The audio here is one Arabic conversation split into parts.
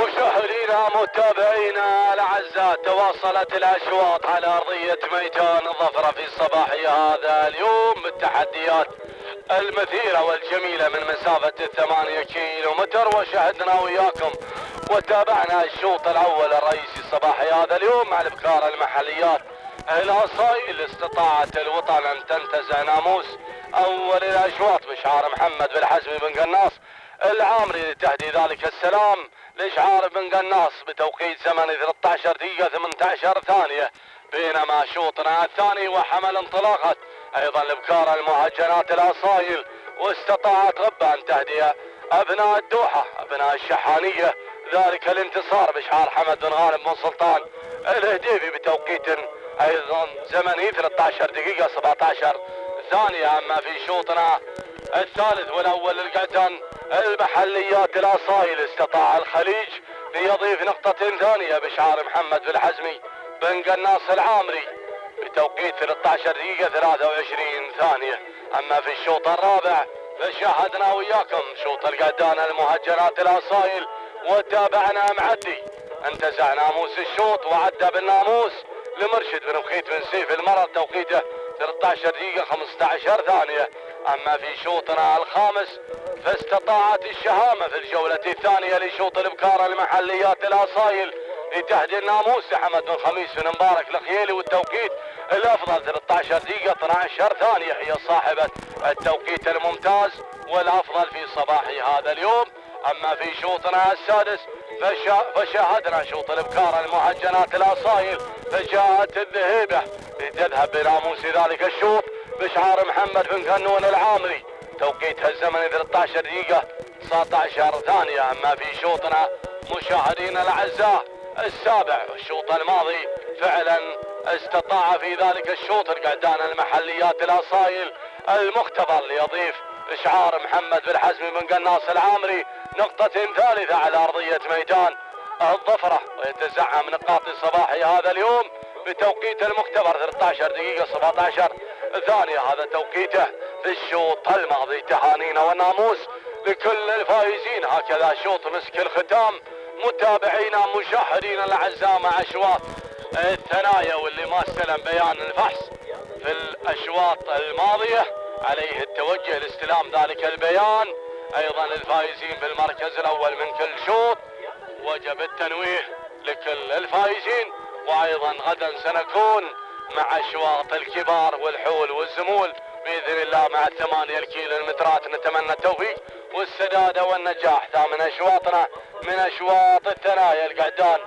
مشاهدينا متابعينا الاعزاء، تواصلت الاشواط على ارضيه ميدان الظفره في صباحي هذا اليوم بالتحديات المثيره والجميله من مسافه 8 كيلو متر، وشاهدنا وياكم وتابعنا الشوط الاول الرئيسي صباحي هذا اليوم مع الابكار المحليات الاصايل. استطاعت الوطن ان تنتزع ناموس اول الاشواط بشعار محمد بن حزمي بن قناص العامري لتهدي ذلك السلام لشعار بن قناص بتوقيت زمني 13 دقيقة 18 ثانية، بينما شوطنا الثاني وحمل انطلاقة ايضا الابكار المهجنات الاصايل، واستطاعت غبة ان تهدي ابناء الدوحة ابناء الشحانية ذلك الانتصار بشعار حمد بن غانم بن سلطان الهديبي بتوقيت ايضا زمني 13 دقيقة 17 ثانية. اما في شوطنا الثالث والاول للقعدان المحليات الاصايل، استطاع الخليج ليضيف نقطة ثانية بشعار محمد بن حزمي بن قناص العامري بتوقيت 13 دقيقة 23 ثانية. اما في الشوط الرابع فشاهدنا وياكم شوط القعدان المهجنات الاصايل وتابعنا معدي انتزع ناموس الشوط وعدى بالناموس لمرشد بن بخيت بن سيف المرض توقيته 13 دقيقة 15 ثانية. اما في شوطنا الخامس فاستطاعت الشهامة في الجولة الثانية لشوط الابكار المحليات الاصايل لتهدي الناموس لحمد بن خميس بن مبارك الخيالي والتوقيت الافضل 13 دقيقة 12 ثانية، هي صاحبة التوقيت الممتاز والافضل في صباح هذا اليوم. اما في شوطنا السادس فشاهدنا شوط الابكار المهجنات الاصايل، فجاءت الذهيبة لتذهب بناموس ذلك الشوط بشعار محمد بن كنون العامري توقيتها الزمني 13 دقيقة 19 ثانية. اما في شوطنا مشاهدينا الاعزاء السابع الشوط الماضي فعلا استطاع في ذلك الشوط القعدان المحليات الاصايل المختبر ليضيف اشعار محمد بن حزمي بن قناص العامري نقطة ثالثة على ارضية ميدان الظفرة، ويتزعم نقاط صباحي هذا اليوم بتوقيت المختبر 13 دقيقة 17 ثانية. هذا توقيته في الشوط الماضي. تهانينا والناموس لكل الفائزين. هكذا شوط مسك الختام متابعينا مشاهدينا الاعزاء مع اشواط الثنايا، واللي ما استلم بيان الفحص في الاشواط الماضية عليه التوجه لاستلام ذلك البيان. ايضا الفائزين بالمركز الاول من كل شوط وجب التنويه لكل الفائزين. وايضا غدا سنكون مع اشواط الكبار والحول والزمول باذن الله مع 8 الكيلومترات. نتمنى التوفيق والسداد والنجاح. ثامن اشواطنا من اشواط الثنايا القعدان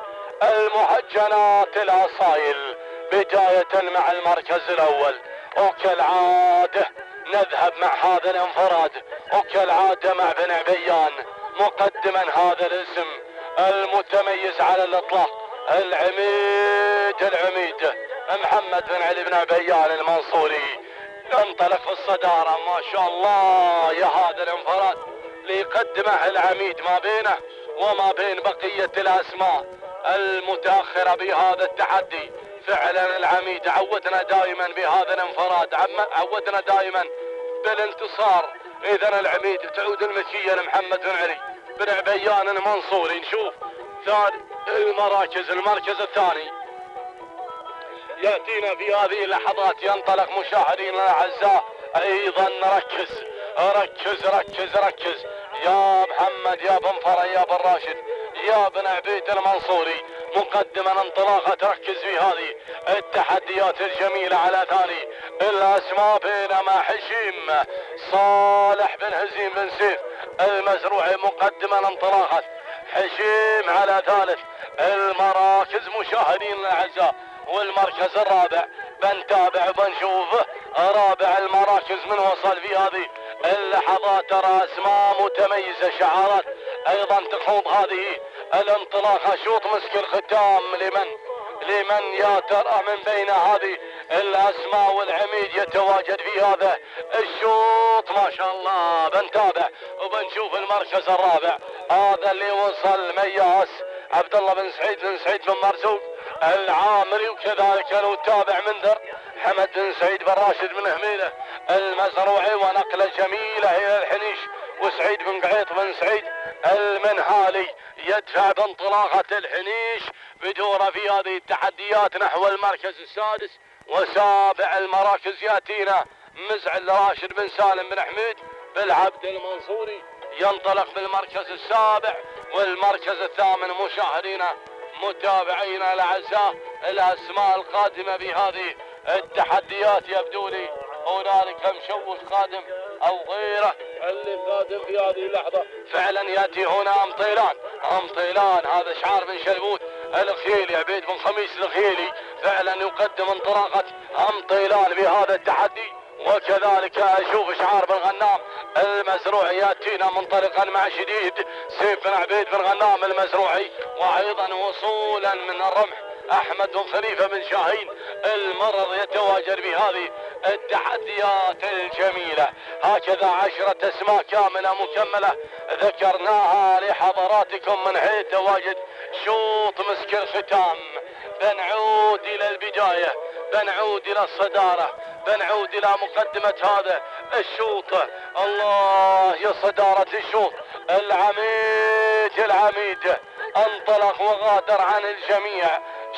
المهجنات الاصايل بداية مع المركز الاول، وكالعادة نذهب مع هذا الانفراد وكالعادة مع بن عبيان مقدما هذا الاسم المتميز على الاطلاق العميد محمد بن علي بن عبيان المنصوري. ينطلق في الصدارة ما شاء الله يا هذا الانفراد ليقدمه العميد ما بينه وما بين بقية الاسماء المتاخرة بهذا التحدي. فعلا العميد عودنا دائما بهذا الانفراد، عودنا دائما بالانتصار. اذا العميد تعود المشية لمحمد بن علي بن عبيان المنصوري. نشوف ثاني المركز الثاني ياتينا في هذه اللحظات. ينطلق مشاهدينا الاعزاء ايضا نركز ركز ركز ركز يا محمد، يا بن فري، يا بن راشد، يا بن عبيد المنصوري. مقدما انطلاقة، تركز في هذه التحديات الجميلة على ثاني الاسماء، بينما حشيم صالح بن هزيم بن سيف المزروعي. مقدما انطلاقة حشيم على ثالث المراكز مشاهدين الاعزاء، والمركز الرابع بنتابع وبنشوف رابع المراكز من وصل في هذه اللحظات. ترى اسماء متميزة، شعارات ايضا تخوض هذه الانطلاقة. شوط مسك الختام لمن يا ترى من بين هذه الاسماء والعميد يتواجد في هذا الشوط؟ ما شاء الله. بنتابع وبنشوف المركز الرابع، هذا اللي وصل مياس عبد الله بن سعيد بن مرزوق العامري، وكذلك المتابع منذر حمد بن سعيد بن راشد بن هميله المزروعي. ونقله جميله الى الحنيش، وسعيد بن قعيط بن سعيد المنهالي يدفع بانطلاقه الحنيش بدوره في هذه التحديات نحو المركز السادس. وسابع المراكز ياتينا مزعل راشد بن سالم بن حميد بالعبد المنصوري، ينطلق بالمركز السابع. والمركز الثامن مشاهدينا متابعينا الاعزاء، الاسماء القادمه بهذه التحديات يبدو لي هنالك مشوش قادم او غيره اللي قادم في هذه اللحظه. فعلا ياتي هنا ام طيلان، هذا شعار بن شلبوت الخيلي، عبيد بن خميس الخيلي فعلا يقدم انطلاقه ام طيلان بهذا التحدي. وكذلك اشوف شعار بن غنام المزروعي ياتينا منطلقا مع شديد سيف بن عبيد بن غنام المزروعي. وايضا وصولا من الرمح احمد بن خليفه بن شاهين المرض يتواجد بهذه التحديات الجميله. هكذا 10 اسماء كامله مكمله ذكرناها لحضراتكم من حيث تواجد شوط مسك الختام. بنعود الى البدايه، بنعود الى الصداره، بنعود الى مقدمه هذا الشوط. الله يا صداره الشوط. العميد انطلق وغادر عن الجميع.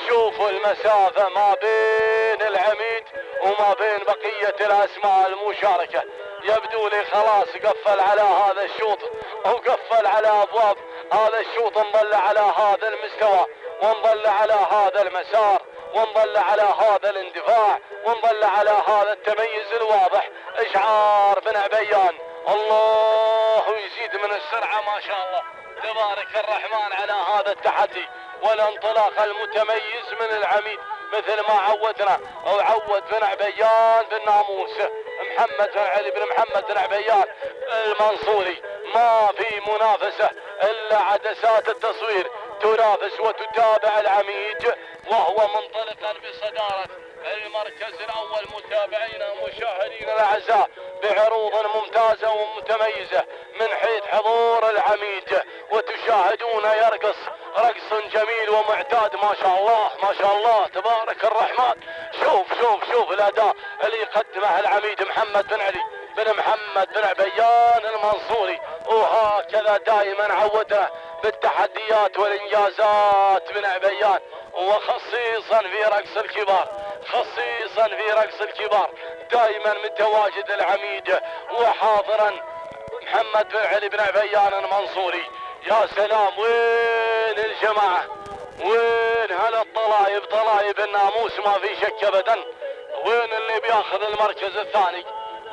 شوفوا المسافة ما بين العميد وما بين بقية الأسماء المشاركة. يبدو لي خلاص قفل على هذا الشوط وقفل على أبواب هذا الشوط. نظل على هذا المستوى، ونظل على هذا المسار، ونظل على هذا الاندفاع، ونظل على هذا التميز الواضح. إشعار بن عبيان، الله يزيد من السرعة ما شاء الله تبارك الرحمن على هذا التحدي والانطلاق المتميز من العميد، مثل ما عودنا او عود بن عبيان بالناموس محمد بن علي بن محمد بن عبيان المنصوري. ما في منافسة الا عدسات التصوير تنافس وتتابع العميد، وهو منطلقا بصدارة المركز الاول. متابعينا مشاهدينا الاعزاء بعروض ممتازة ومتميزة من حيث حضور العميد، وتشاهدون يرقص رقص جميل ومعتاد ما شاء الله ما شاء الله تبارك الرحمن. شوف الاداء اللي يقدمه العميد محمد بن علي بن محمد بن عبيان المنصوري. وهكذا دائما عودنا بالتحديات والانجازات بن عبيان، وخصيصا في رقص الكبار، خصيصا في رقص الكبار دائما متواجد العميد وحاضرا محمد بن علي بن عبيان المنصوري. يا سلام، وين الجماعة؟ وين هالطلايب؟ طلايب الناموس ما في شك ابدا. وين اللي بياخذ المركز الثاني؟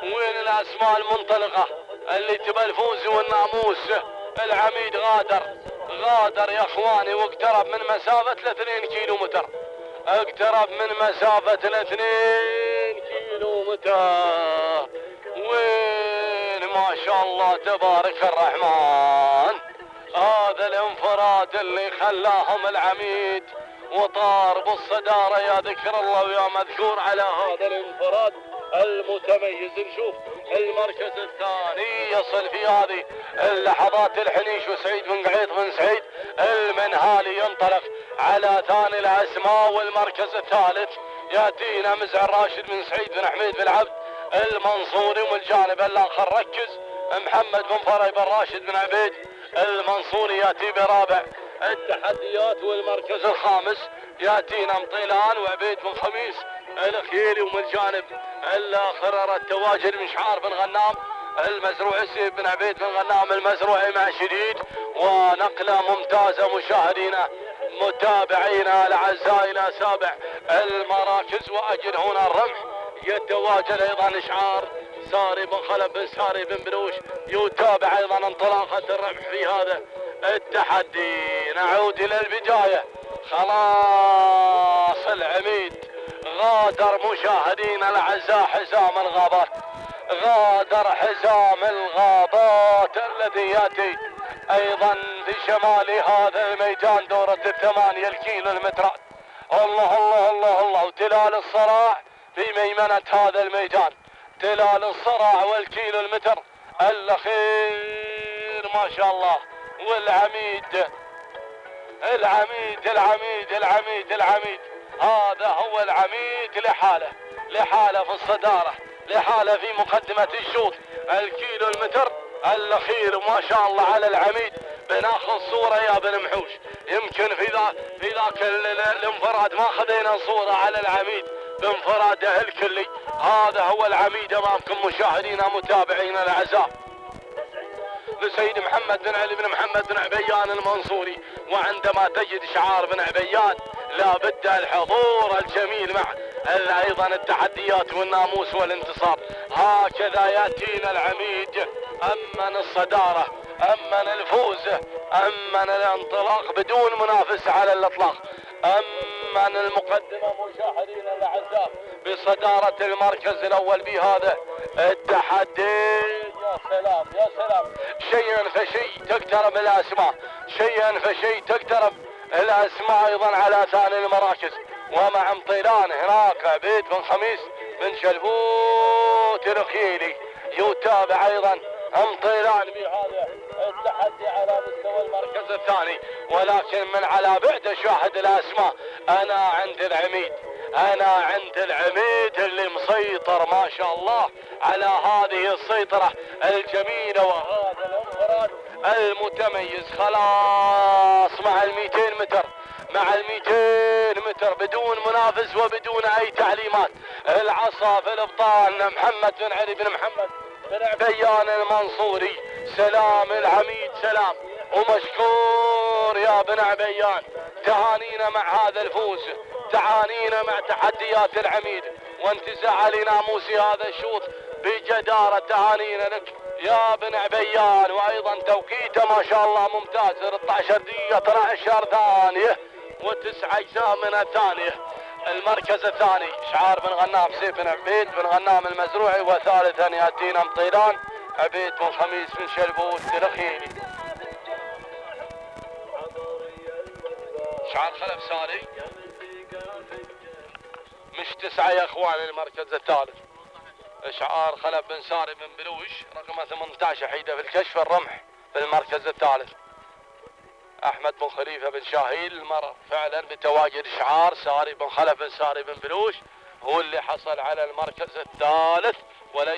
وين الاسماء المنطلقة اللي تبى الفوز والناموس؟ العميد غادر يا اخواني، واقترب من مسافة 2 كيلومتر، اقترب من مسافة 2 كيلومتر. وين ما شاء الله تبارك الرحمن هذا الانفراد اللي خلاهم العميد وطار بالصدارة. يا ذكر الله ويا مذكور على هذا الانفراد المتميز. نشوف المركز الثاني يصل في هذه اللحظات الحنيش وسعيد بن قعيط بن سعيد المنهالي ينطلق على ثاني الاسماء. والمركز الثالث ياتينا مزعل راشد بن سعيد بن حميد بن عبد المنصوري. ومن الجانب الاخر ركز محمد بن فري بن راشد بن عبيد المنصوري ياتي برابع التحديات. والمركز الخامس ياتينا مطيلان وعبيد بن خميس الخيلي. ومن الجانب الاخر التواجد من شعار بن غنام المزروعي سيف بن عبيد بن غنام المزروعي مع شديد، ونقلة ممتازة مشاهدينا متابعينا الاعزاء الى سابع المراكز. واجل هنا الرمح يتواجد ايضا اشعار ساري بن خلف بن ساري بن بلوش، يتابع ايضا انطلاقة الرمح في هذا التحدي. نعود الى البداية، خلاص العميد غادر مشاهدينا الاعزاء حزام الغابات، غادر حزام الغابات الذي ياتي ايضا في شمال هذا الميدان دورة الثمانية الكيلو المترات. الله الله الله الله، تلال الصراع في ميمنة هذا الميدان، تلال الصراع والكيلو المتر الاخير ما شاء الله. والعميد العميد العميد العميد العميد، هذا هو العميد لحاله في الصدارة، لحاله في مقدمة الشوط الكيلو المتر الاخير ما شاء الله على العميد. بناخذ صورة يا بن محوش، يمكن في ذاك الانفراد ما خذينا صورة على العميد بانفراده الكلي. هذا هو العميد امامكم مشاهدينا متابعينا الاعزاء، لسيد محمد بن علي بن محمد بن عبيان المنصوري. وعندما تجد شعار بن عبيان لا بد الحضور الجميل مع ايضا التحديات والناموس والانتصار. هكذا ياتينا العميد، امن الصدارة، امن الفوز، امن الانطلاق بدون منافس على الاطلاق، امن المقدمة مشاهدينا الاعزاء بصدارة المركز الاول بهذا التحدي. يا سلام يا سلام، شيئا فشيء تقترب الاسماء، شيئا فشيء تقترب الاسماء ايضا على ثاني المراكز. ومع امطيلان هناك عبيد بن خميس بن شلبوت الخيلي، يتابع ايضا امطيلان بهذا التحدي على مستوى المركز الثاني. ولكن من على بعد شاهد الاسماء، انا عند العميد، انا عند العميد اللي مسيطر ما شاء الله على هذه السيطرة الجميلة وهذا الانفراد المتميز. خلاص مع 200 متر، مع 200 متر بدون منافس وبدون اي تعليمات. العصا في الابطال محمد بن علي بن محمد بن عبيان المنصوري. سلام العميد سلام، ومشكور يا بن عبيان. تهانينا مع هذا الفوز، تهانينا مع تحديات العميد وانتزاع لناموس هذا الشوط بجدارة. تهانينا لك يا بن عبيان، وايضا توقيته ما شاء الله ممتاز، 13 دقيقة 12 ثانية و9 اجزاء من الثانية. المركز الثاني شعار بن غنام سيف بن عبيد بن غنام المزروعي، وثالثا ياتينا مطيلان عبيد بن خميس بن شلبوت الخيلي. شعار خلف ساري مش 9 يا اخوان. المركز الثالث شعار خلف بن ساري بن بلوش رقم 18 حيدة في الكشف الرمح في المركز الثالث. احمد بن خليفة بن شاهيل المر فعلا بتواجد شعار ساري بن خلف بن ساري بن بلوش هو اللي حصل على المركز الثالث وليس